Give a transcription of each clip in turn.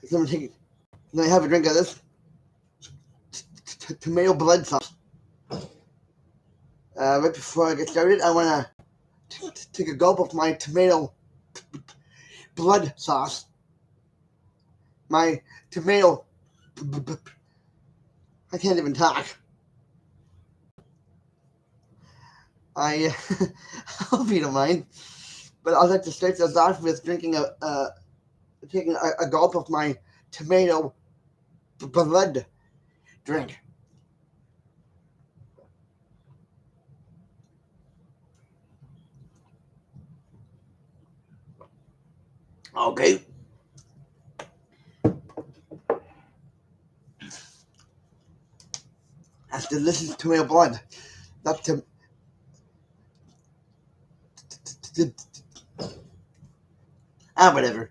Let me have a drink of this tomato blood sauce. Right before I get started, I want to take a gulp of my tomato blood sauce. My tomato. I can't even talk. I hope you don't mind, but I'd like to start this off with taking a gulp of my tomato blood drink. Okay. That's delicious tomato blood. That's whatever.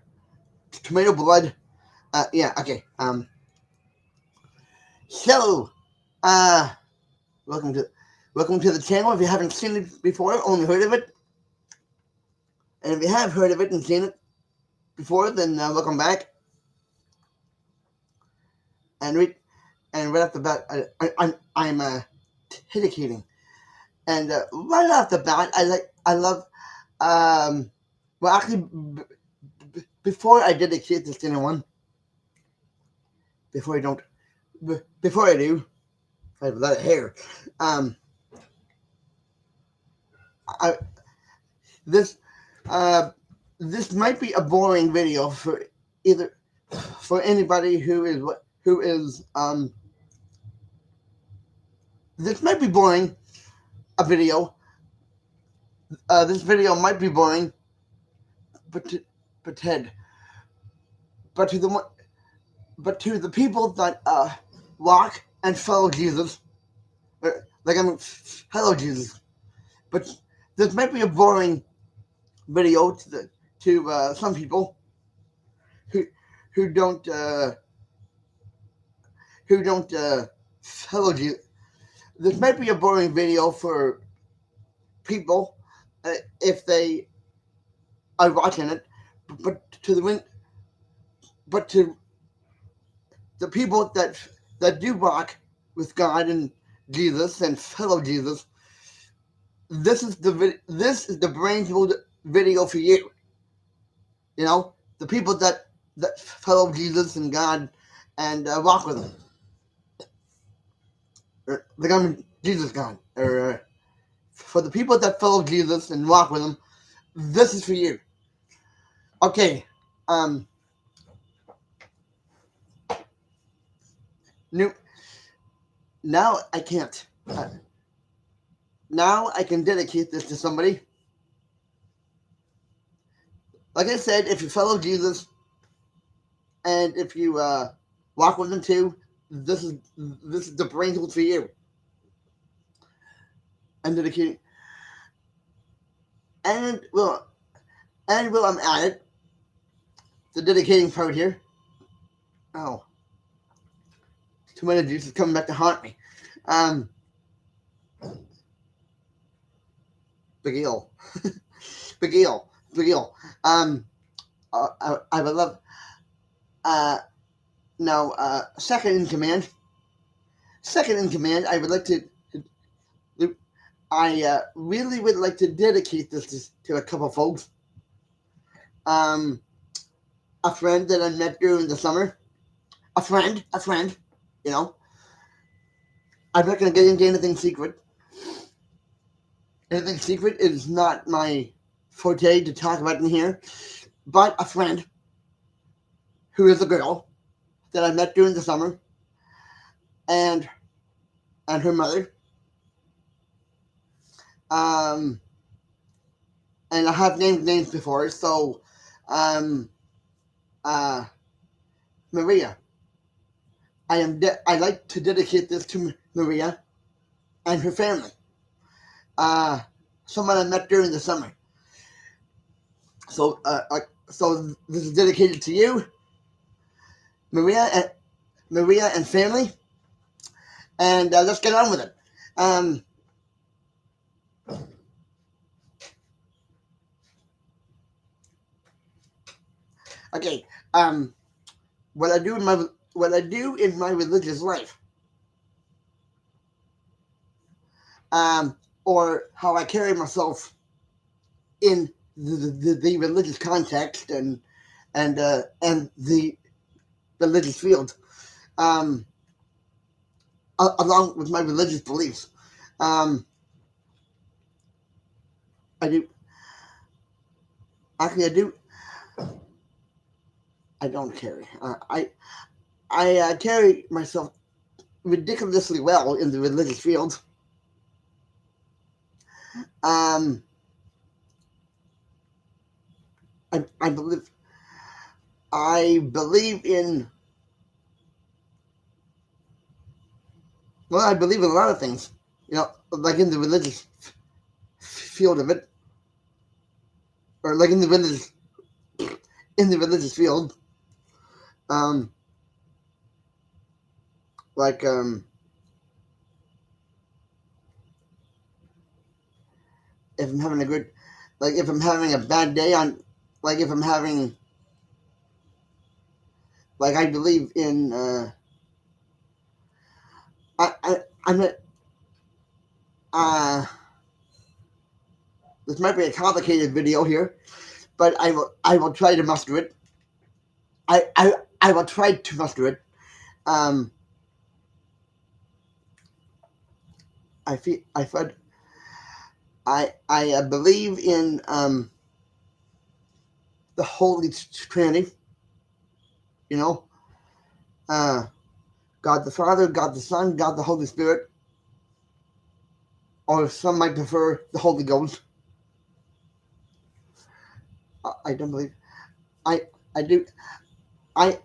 Tomato blood. Yeah. Okay. So, uh, welcome to the channel. If you haven't seen it before, only heard of it, and if you have heard of it and seen it before, then welcome back. And right off the bat, I'm dedicating. And right off the bat, I love. Well, actually, before I dedicate this to anyone, before I don't, before I do, I have a lot of hair. I this uh this might be a boring video for either for anybody who is this might be boring a video. This video might be boring, but Ted, but to the to the people that walk and follow Jesus, like follow Jesus. But this might be a boring video to some people who who don't uh, who don't follow Jesus. This might be a boring video for people if they are watching it, but but to the people that do walk with God and Jesus and follow Jesus, this is the brain video for you. You know, the people that follow Jesus and God and walk with Him, or like I'm Jesus God, or for the people that follow Jesus and walk with Him, this is for you. Okay, new. Now I can't. Now I can dedicate this to somebody. Like I said, if you follow Jesus and if you walk with Him too, this is the brain tool for you. I'm dedicating, and well, I'm at it. The dedicating part here. Oh, tomato juice is coming back to haunt me. Big eel. Big eel. Big eel. I would love. Uh, Now, second in command. Second in command, I would like to. I really would like to dedicate this to a couple folks. A friend that I met during the summer. A friend. You know, I'm not going to get into anything secret. Anything secret is not my forte to talk about in here. But a friend who is a girl that I met during the summer, and her mother. Um, and I have named names before, so um, uh, Maria. I like to dedicate this to Maria and her family. Uh, Someone I met during the summer. So this is dedicated to you, Maria and family, and let's get on with it. Okay. what I do in my religious life, or how I carry myself in the religious context and the religious field, um, along with my religious beliefs. Um, I do actually I do I don't carry. I carry myself ridiculously well in the religious field. Um, I believe in I believe in a lot of things. Like in the religious field of it, or like in the religious field. Um, like if I'm having a good, like if I'm having a bad day on, like if I'm having, like I believe in. I'm not. Uh, this might be a complicated video here, but I will try to muster it. I will try to muster it. Um, I feel I believe in the Holy Trinity. You know, uh, God the Father, God the Son, God the Holy Spirit, or some might prefer the Holy Ghost. I don't believe. I I do. I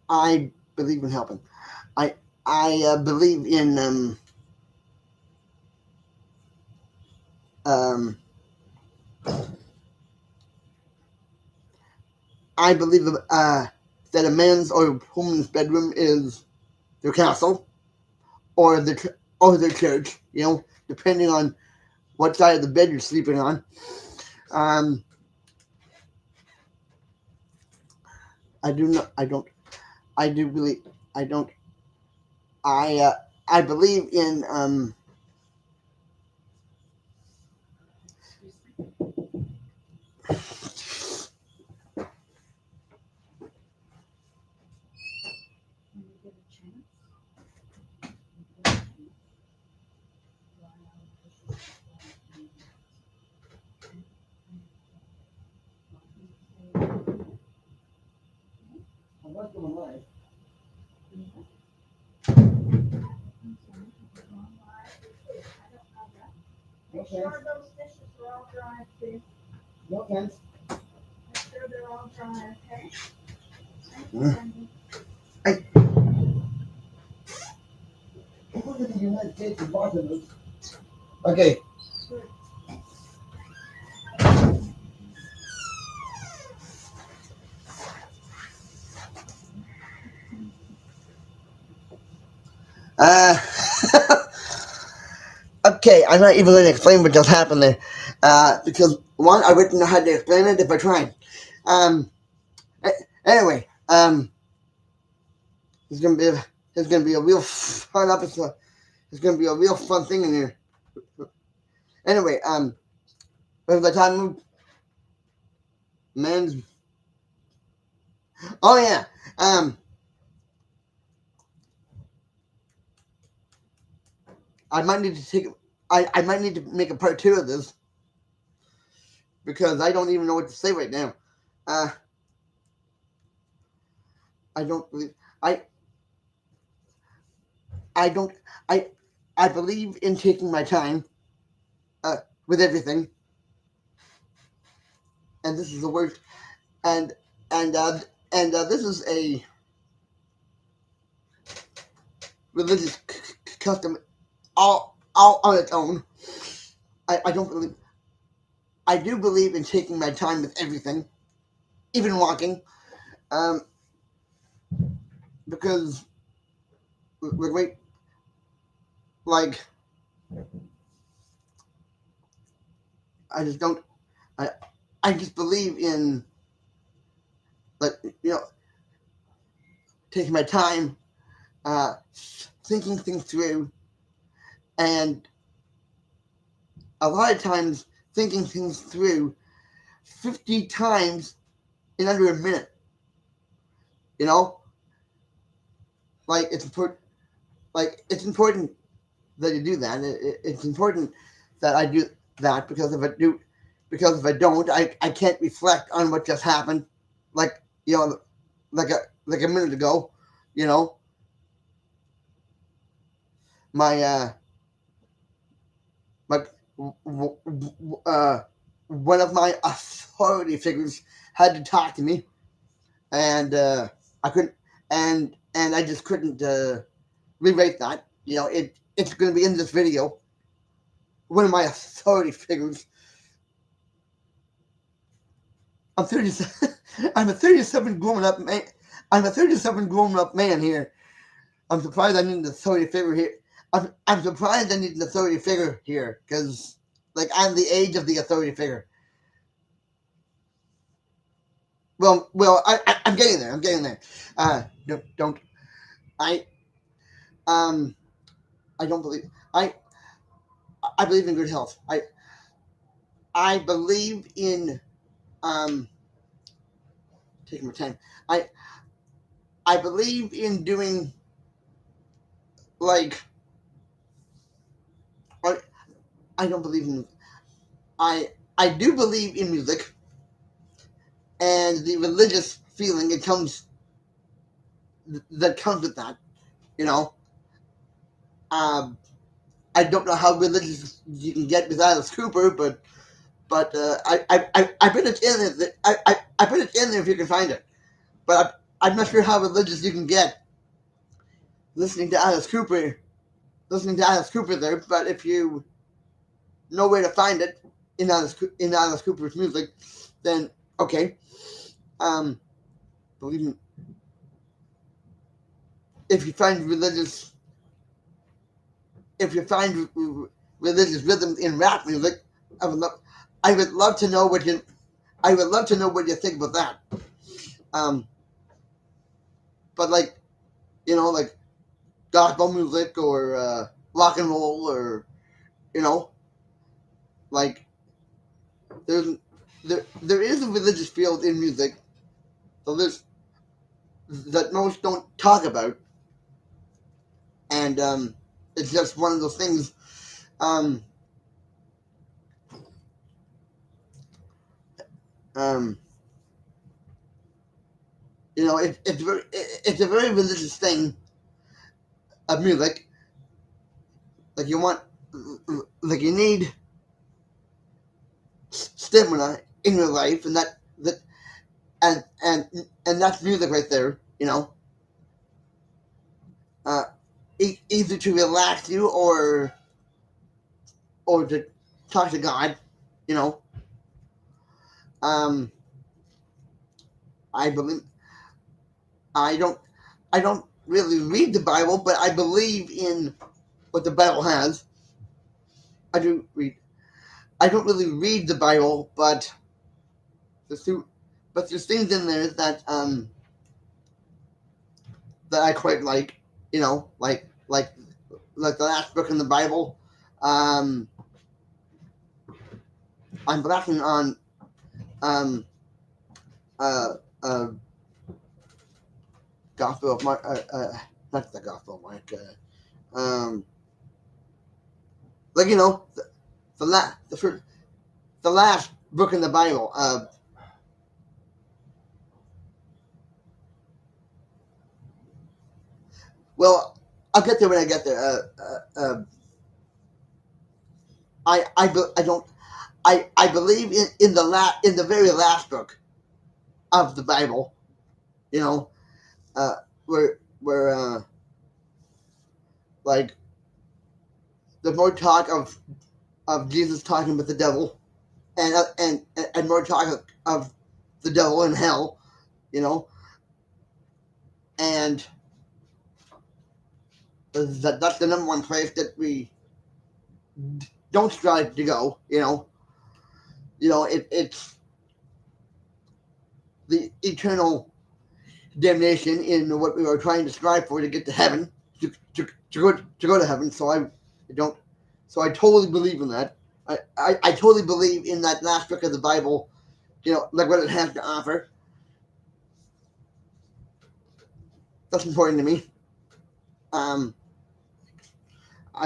I believe in helping. I I believe in um I believe that a man's or woman's bedroom is their castle or their church. Depending on what side of the bed you're sleeping on. Um, I do not. I don't. I do really. I don't. I believe in what's going on? Make sure those dishes are all dry too. No offense. Make sure they're all dry, okay? I look at the United States of Washington. Okay. Uh, okay, I'm not even going to explain what just happened there. Because one, I wouldn't know how to explain it if I tried. Um, anyway, it's gonna be a real fun episode. It's gonna be a real fun thing in here. Anyway, by the time men's, oh yeah, I might need to take, I might need to make a part two of this because I don't even know what to say right now. Uh, I don't believe I I don't I I believe in taking my time uh, with everything, and this is the worst. And and uh, this is a religious custom all on its own. I don't believe. I do believe in taking my time with everything, even walking, um, because wait, like I just don't. I I just believe in like, taking my time, uh, thinking things through, and a lot of times thinking things through 50 times in under a minute. You know, like it's important. Like it's important that you do that. It's important that I do that because if I don't, I can't reflect on what just happened. Like like a minute ago, you know, my my uh, one of my authority figures had to talk to me, and I couldn't, and I just couldn't rewrite that. It's going to be in this video. One of my authority figures. I'm 37. I'm a 37 grown up man. I'm a 37 grown up man here. I'm surprised I need an authority figure here. I'm surprised I need an authority figure here because, like, I'm the age of the authority figure. I'm getting there. I'm getting there. Don't I? I don't believe I believe in good health. I believe in taking my time. I believe in doing like I I don't believe in I do believe in music and the religious feeling that comes with that. You know, um, I don't know how religious you can get with Alice Cooper, but I put it in there. I put it in there if you can find it. But I'm not sure how religious you can get listening to Alice Cooper, there. But if you know where to find it in Alice Cooper's music, then okay. Um, believe me, if you find religious, if you find religious rhythms in rap music, I would love, I would love to know what you, I would love to know what you think about that. Um, but like, like gospel music or rock and roll or you know, like there's there is a religious field in music, so there's that most don't talk about, and it's just one of those things. Um, um, it's a very religious thing of music. Like you want, like you need stamina in your life, and that and that's music right there. Uh, either to relax you or to talk to God. You know, um, I believe I don't I don't really read the Bible, but I believe in what the Bible has. I do read. I don't really read the Bible, but there's things in there that I quite like. Like the last book in the Bible. Um, I'm blanking on um, uh, uh, Gospel of Mark. Not the Gospel of Mark. Like the last book in the Bible. Well, I'll get there when I get there. I don't I believe in the very last book of the Bible. You know, where like there's more talk of Jesus talking with the devil, and more talk of the devil in hell. You know, and that's the number one place that we don't strive to go. It's the eternal damnation in what we are trying to strive for to get to heaven, to go to heaven. So I don't. So I totally believe in that. I totally believe in that last book of the Bible. Like what it has to offer. That's important to me. I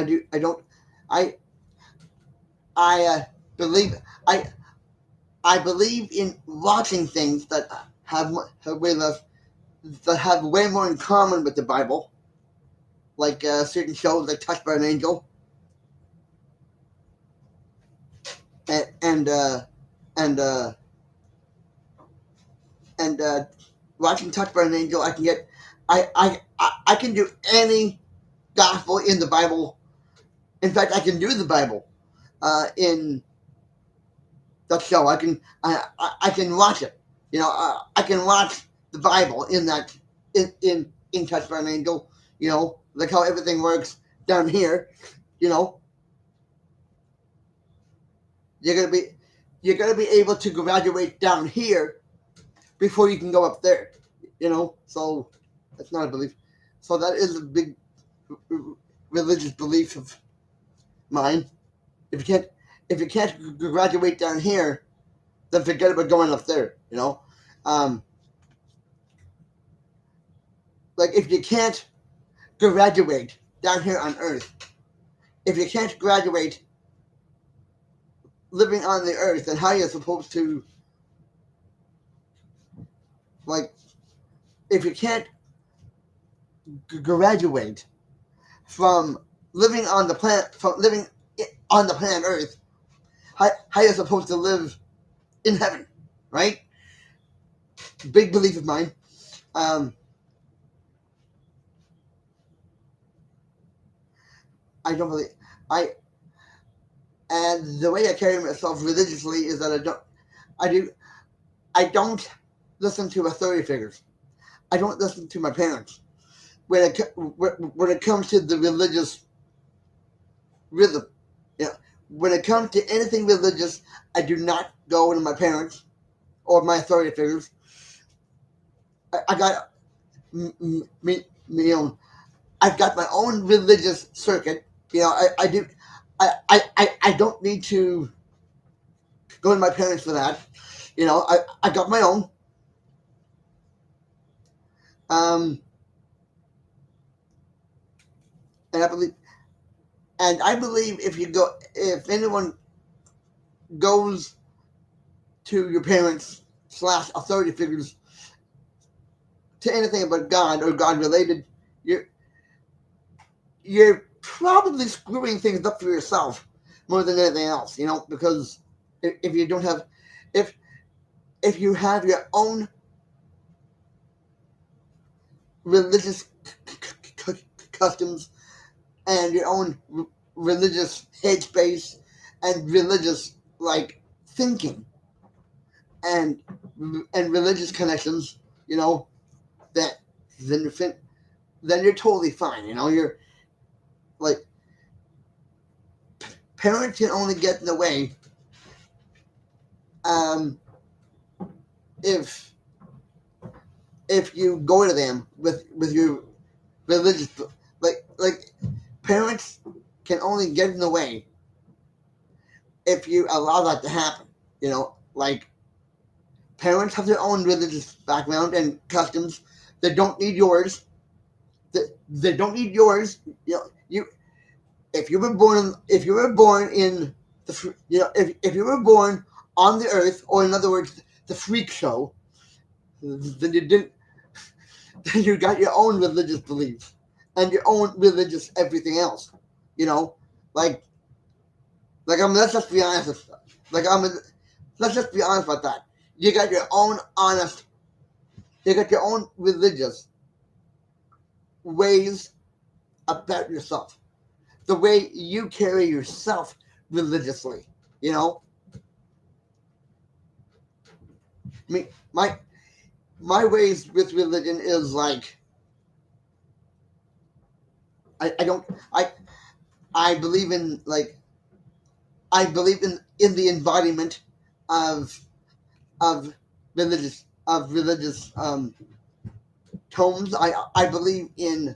do. I don't. I. Believe. I believe in watching things that have way less, that have way more in common with the Bible, like certain shows like Touched by an Angel, and and uh, and uh, and watching Touched by an Angel, I can get, I can do any gospel in the Bible. In fact, I can do the Bible in that show. I can watch it. I can watch the Bible in that in Touched by an Angel. Like how everything works down here. You know, you're gonna be able to graduate down here before you can go up there. So that's not a belief. So that is a big religious belief of mine. If you can't graduate down here, then forget about going up there. Like if you can't graduate down here on Earth, if you can't graduate living on the Earth, then how are you supposed to, like, if you can't graduate from living on the planet Earth, how are you supposed to live in heaven, right? Big belief of mine. I don't believe and the way I carry myself religiously is that I don't listen to authority figures. I don't listen to my parents when it comes to the religious rhythm. When it comes to anything religious, I do not go to my parents or my authority figures. I got me own. I've got my own religious circuit. I do. I don't need to go to my parents for that. I got my own. And I believe if anyone goes to your parents / authority figures to anything about God or God related, you're probably screwing things up for yourself more than anything else. Because if you don't have, if you have your own religious customs and your own religious headspace and religious thinking and religious connections, that then you're totally fine. You're like, parents can only get in the way if you go to them with your religious, like parents can only get in the way if you allow that to happen. Like parents have their own religious background and customs that don't need yours. They don't need yours. If you were born in the if you were born on the earth, or in other words, the freak show, then you didn't. Then you got your own religious beliefs and your own religious everything else. Like let's just be honest. Let's just be honest about that. You got your own honest. You got your own religious ways about yourself. The way you carry yourself religiously. My ways with religion is like I believe in the embodiment of religious tomes. I believe in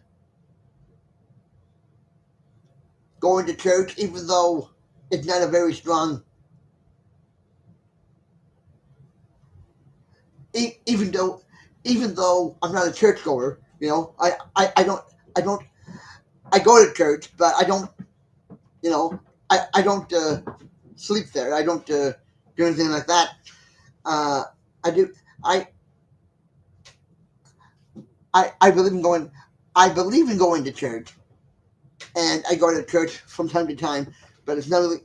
going to church, even though it's not a very strong. Even though, I'm not a churchgoer, I don't. I go to church, but I don't. I don't sleep there. I don't do anything like that. Uh, I do. I I believe in going. I believe in going to church, and I go to church from time to time. But it's not really.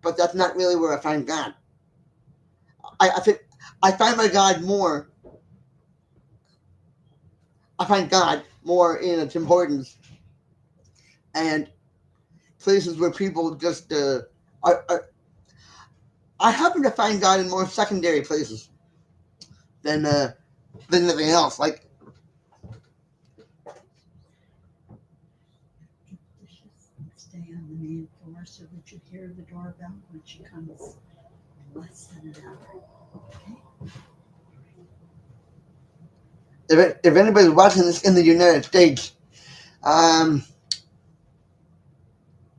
But that's not really where I find God. I think I find my God more. I find God more in its importance and places where people just are. I happen to find God in more secondary places than anything else. Like Stay on the main floor so that you hear the doorbell when she comes in less than an hour. Okay? if anybody's watching this in the United States, um,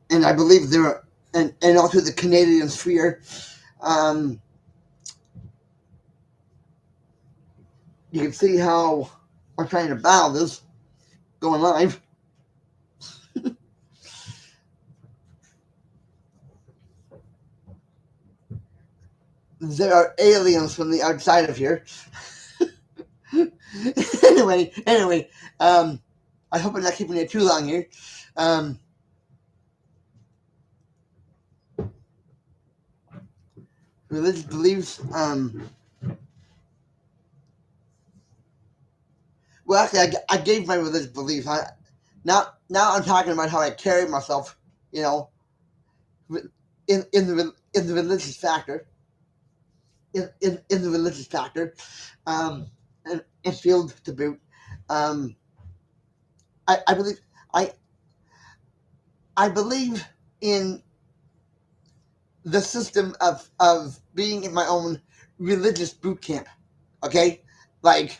and I believe there are, and also the Canadian sphere, um, you can see how I'm trying to battle this going live. There are aliens from the outside of here. anyway, I hope I'm not keeping it too long here. Um, religious beliefs. Well, actually, I gave my religious beliefs. Now I'm talking about how I carry myself. You know, in the religious factor. In the religious factor, um, and field to boot. Um, I believe I I believe in the system of being in my own religious boot camp. Okay, like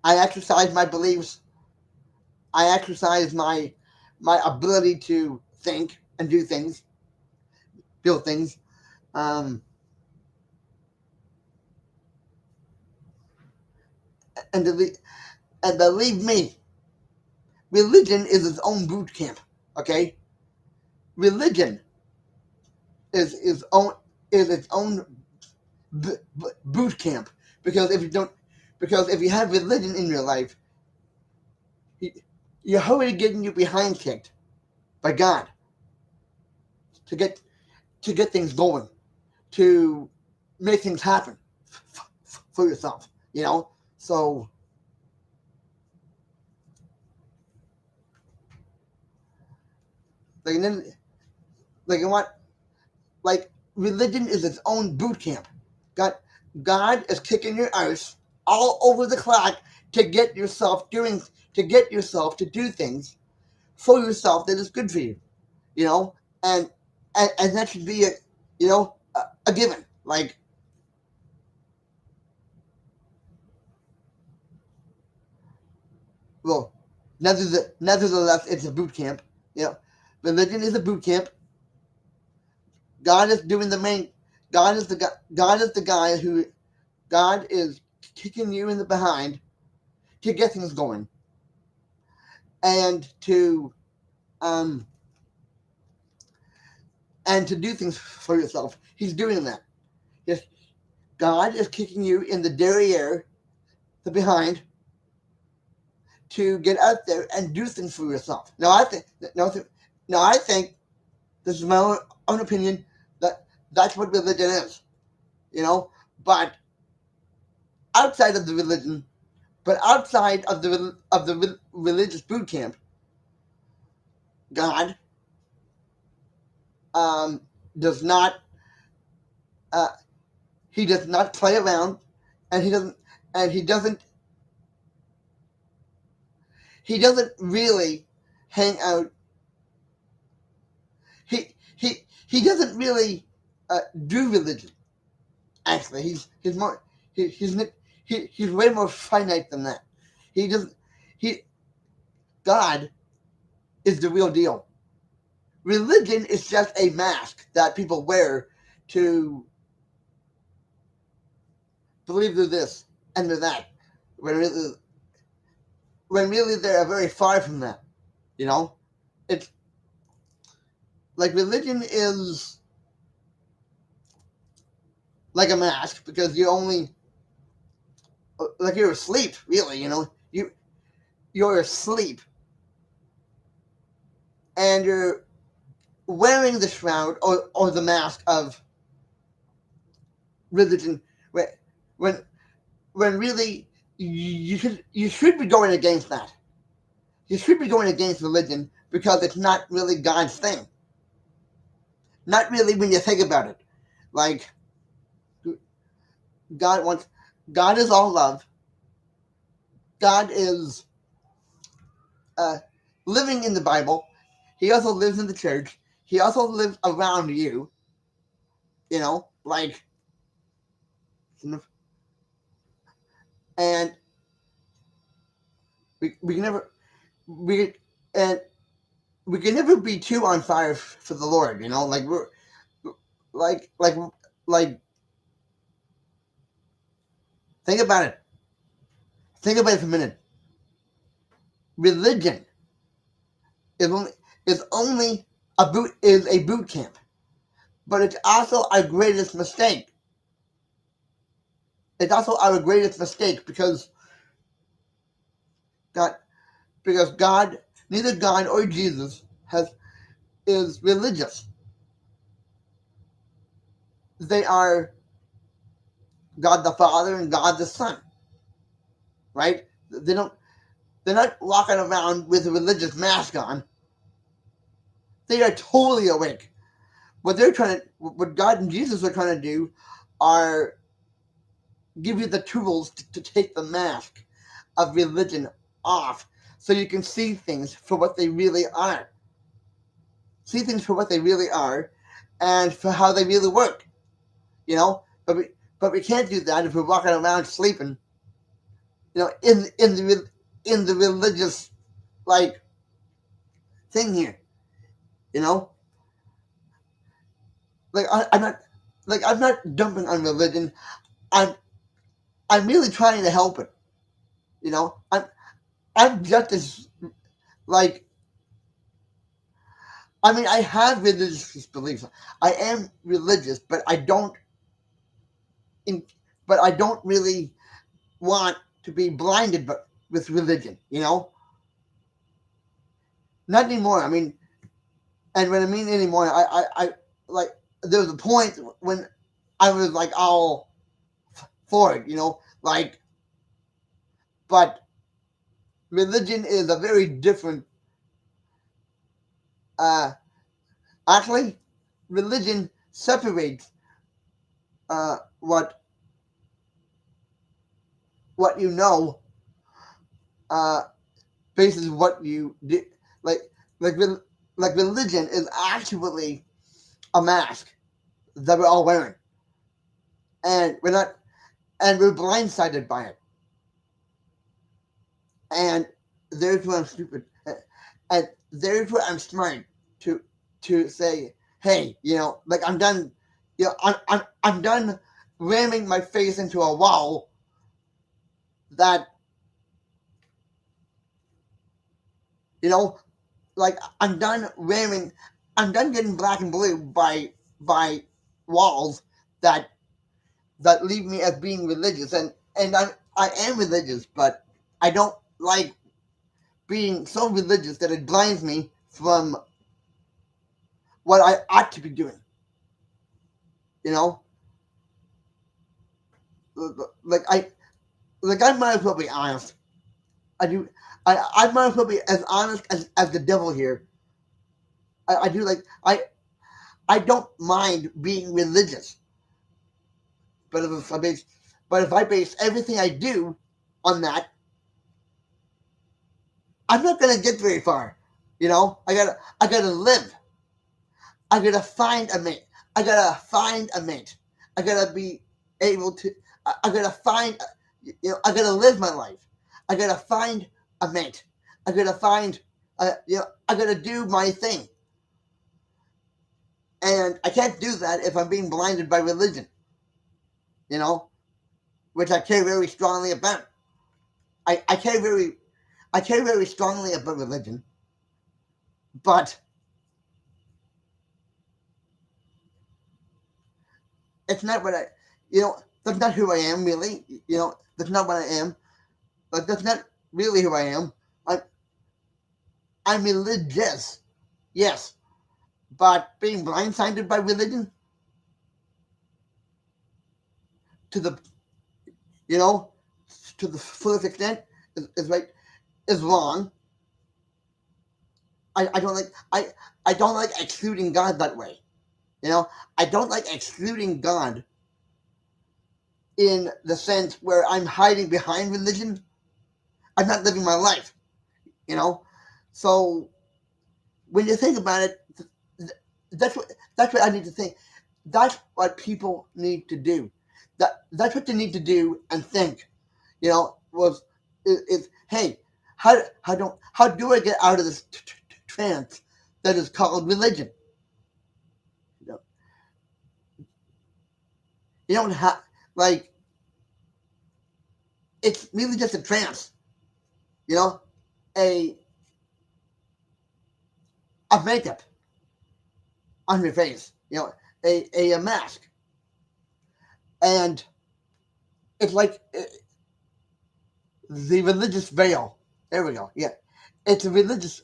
I exercise my beliefs. I exercise my ability to think and do things, feel things. Um, and and believe me, religion is its own boot camp. Okay, religion is own is its own boot camp because if you don't, because if you have religion in your life, you're already getting your behind kicked by God to get things going, to make things happen for yourself. So like and then like what like religion is its own boot camp. God God is kicking your ass all over the clock to get yourself doing to get yourself to do things for yourself that is good for you. You know, and and that should be a given. Like, well, nevertheless, it's a boot camp. You know, religion is a boot camp. God is doing the main. God is the guy. God is the guy who. God is kicking you in the behind to get things going and um to do things for yourself. He's doing that. Yes, God is kicking you in the derriere, the behind, to get out there and do things for yourself. Now I think this is my own opinion that that's what religion is. You know, but outside of the religion, but outside of the religious boot camp, God um, does not uh, he does not play around, and he doesn't really hang out. He doesn't really do religion. Actually, he's more he, he's he's way more finite than that. He doesn't. He God is the real deal. Religion is just a mask that people wear to believe they're this and they're that, when really they're very far from that. You know, it's like religion is like a mask because you only like you're asleep. Really, you're asleep and you're wearing the shroud or the mask of religion when when really you should be going against that. You should be going against religion because it's not really God's thing. Not really when you think about it. Like God wants God is all love. God is uh, living in the Bible. He also lives in the church. He also lives around you. Like, and we can never we and we can never be too on fire for the Lord. Like we're like like like think about it. Think about it for a minute. Religion is only is a boot camp, but it's also our greatest mistake. It's also our greatest mistake God because God, neither God or Jesus is religious. They are God the Father and God the Son, right? They're not walking around with a religious mask on. They are totally awake. What God and Jesus are trying to do are give you the tools to take the mask of religion off so you can see things for what they really are. See things for what they really are and for how they really work. But we can't do that if we're walking around sleeping. In the religious like thing here. You know, like I'm not dumping on religion. I'm I'm really trying to help it. I'm just as like I mean I have religious beliefs. I am religious, in, but I don't really want to be blinded with religion. Not anymore. I mean, and when I mean anymore, I like there was a point when I was like all for it. Like, but religion is a very different. Uh, Actually, religion separates what you know, uh, basis what you did. Like like like religion is actually a mask that we're all wearing, and we're blindsided by it. And there's where I'm stupid, and there's where I'm smart to say, hey, like I'm done. I'm done ramming my face into a wall that you know like I'm done getting black and blue by walls that leave me as being religious, and I am religious, but I don't like being so religious that it blinds me from what I ought to be doing. You know, like I might as well be honest. I do. I might as well be as honest as the devil here. I do like I don't mind being religious, but if I base everything I do on that, I'm not gonna get very far. I gotta live. I gotta find a mate. I gotta find a mate. I gotta be able to. I gotta find. I gotta live my life. I gotta find a mate. I gotta find, I gotta do my thing. And I can't do that if I'm being blinded by religion, you know, which I care very strongly about. I care very strongly about religion, but it's not what that's not who I am really. That's not what I am. Like, that's not really who I am. I'm, I'm religious, yes, but being blindsided by religion to the, you know, to the fullest extent is right, is wrong. I don't like, I don't like excluding God that way. You know, I don't like excluding God in the sense where I'm hiding behind religion. I'm not living my life, you know. So when you think about it, that's what I need to think. That's what people need to do. That's what they need to do and think. Is hey, how do I get out of this trance that is called religion? You, know, you don't have like it's really just a trance. You know, a of makeup on your face. A mask, and it's like the religious veil. There we go. Yeah, it's a religious.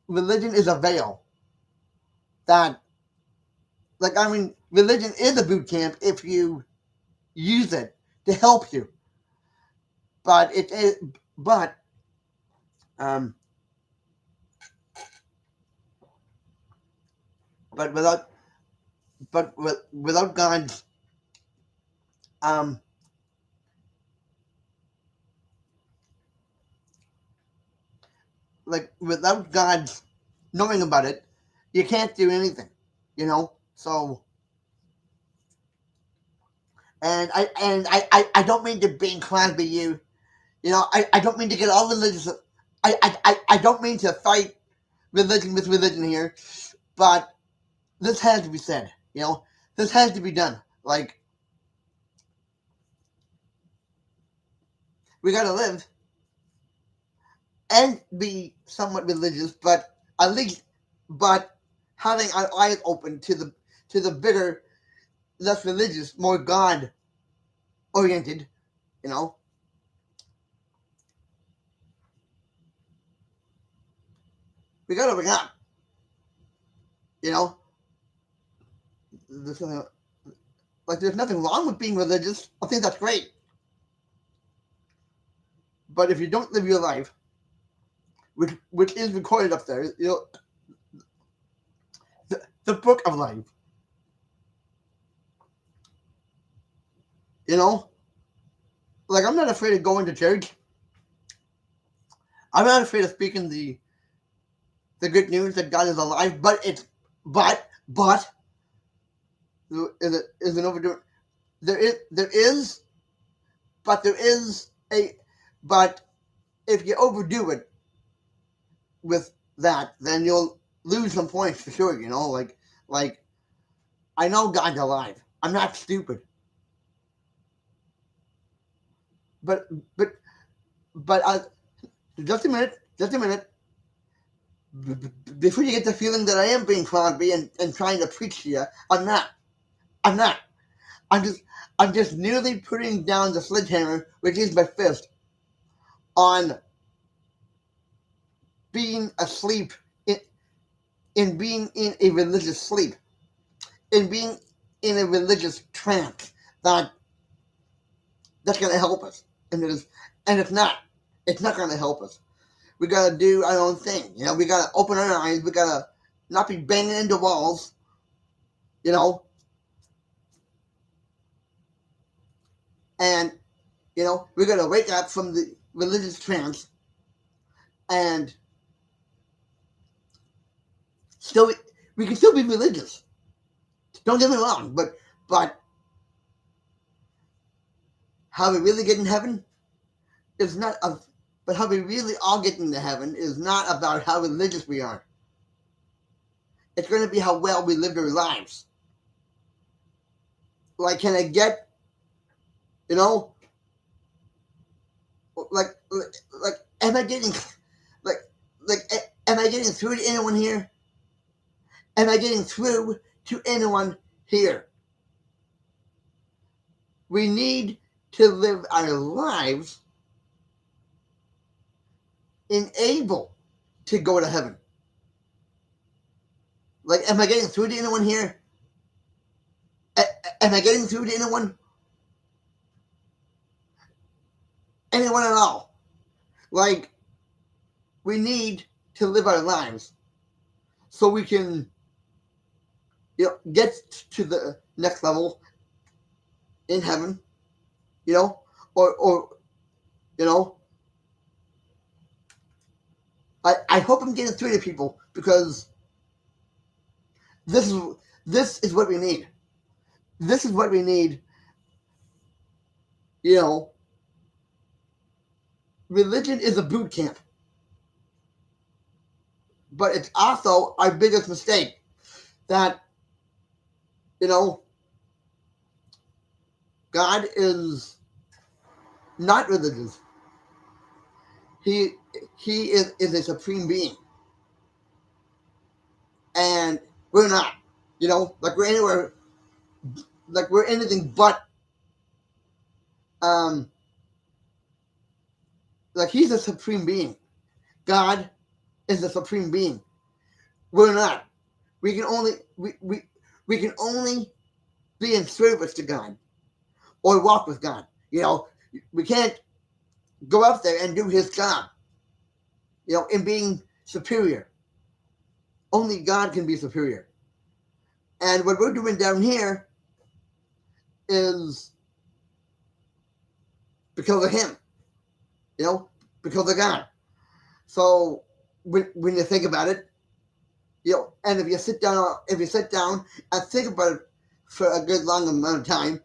Religion is a veil that, like, I mean, religion is a boot camp if you use it to help you, but it is, but um, but without, without God's um, like without God's knowing about it, you can't do anything. So I don't mean to be Cosby you. I don't mean to get all religious. I don't mean to fight religion with religion here, but this has to be said. This has to be done. Like, we gotta live and be somewhat religious, but at least, but having our eyes open to the bigger, less religious, more God oriented. You know, we gotta wake up. You know, there's nothing, like, there's nothing wrong with being religious. I think that's great. But if you don't live your life, which is recorded up there, the book of life. You know, like, I'm not afraid of going to church. I'm not afraid of speaking the good news that God is alive. But is an overdoing. There is, but there is a but if you overdo it with that, then you'll lose some points for sure. Like, I know God's alive. I'm not stupid. But but but just a minute, just a minute. Before you get the feeling that I am being crosby and trying to preach to you, I'm not. I'm not. I'm just I'm just nearly putting down the sledgehammer, which is my fist, on being asleep in being in a religious sleep, in being in a religious trance that that's gonna help us. And it's not. It's not gonna help us. We gotta do our own thing. We gotta open our eyes, we gotta not be banging into walls, you know, and we gotta wake up from the religious trance and still we can still be religious. Don't get me wrong, but how we really get in heaven is not a, but how we really all get into heaven is not about how religious we are. It's going to be how well we live our lives. Like, can I get, you know, like, am I getting, like, am I getting through to anyone here? Am I getting through to anyone here? We need to live our lives able to go to heaven. Like, am I getting through to anyone here? Am I getting through to anyone? Anyone at all? Like, we need to live our lives so we can, get to the next level in heaven, or you know, I hope I'm getting through to people because this is this is what we need. This is what we need. You know, religion is a boot camp, but it's also our biggest mistake that, God is not religious. He is a supreme being, and we're not. Like we're anywhere, like we're anything but. Um, like he's a supreme being. God is a supreme being. We're not. We can only we can only be in service to God or walk with God. We can't go up there and do His job. In being superior. Only God can be superior. And what we're doing down here is because of Him. Because of God. So when you think about it, and if you sit down and think about it for a good long amount of time,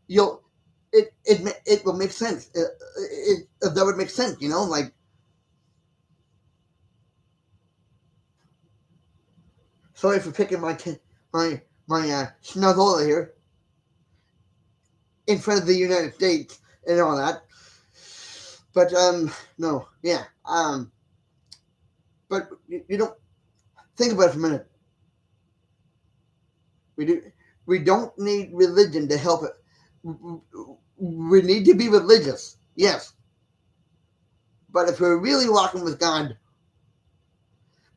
it will make sense. That would make sense, like. Sorry for picking my Schnozola here in front of the United States and all that. But no, yeah. But you don't think about it for a minute. We don't need religion to help it. We need to be religious, yes. But if we're really walking with God,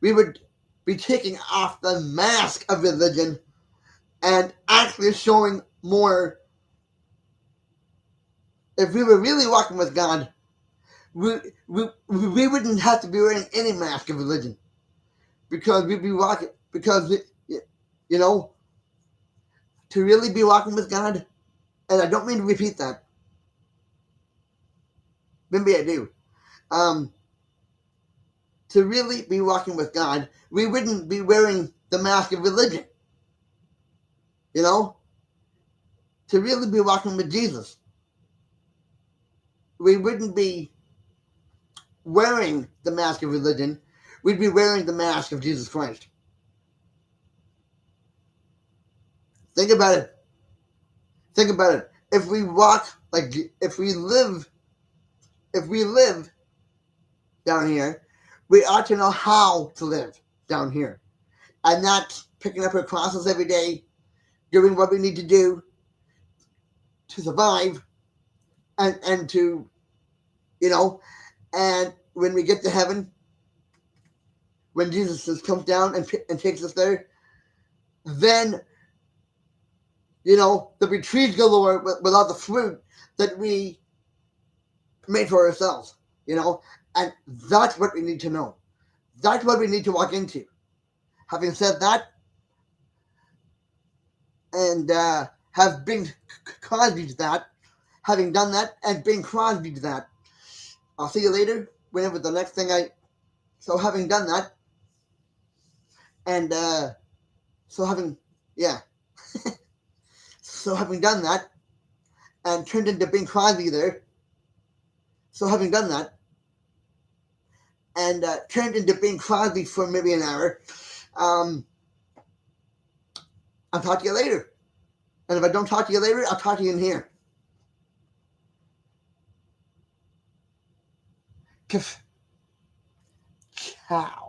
we would be taking off the mask of religion and actually showing more. If we were really walking with God, we wouldn't have to be wearing any mask of religion because we'd be walking, because, to really be walking with God, and I don't mean to repeat that. Maybe I do. To really be walking with God, we wouldn't be wearing the mask of religion. To really be walking with Jesus, we wouldn't be wearing the mask of religion. We'd be wearing the mask of Jesus Christ. Think about it. Think about it. If we walk if we live down here, we ought to know how to live down here. And not picking up our crosses every day, doing what we need to do to survive and to, and when we get to heaven, when Jesus comes down and takes us there, then, there'll be trees galore without the fruit that we made for ourselves, and that's what we need to know. That's what we need to walk into. Having said that, and have been Crosby to that, having done that and been Crosby to that, I'll see you later whenever the next thing so having done that, and so having done that, and turned into Bing Crosby there. So having done that, and turned into Bing Crosby for maybe an hour, I'll talk to you later. And if I don't talk to you later, I'll talk to you in here. Ciao.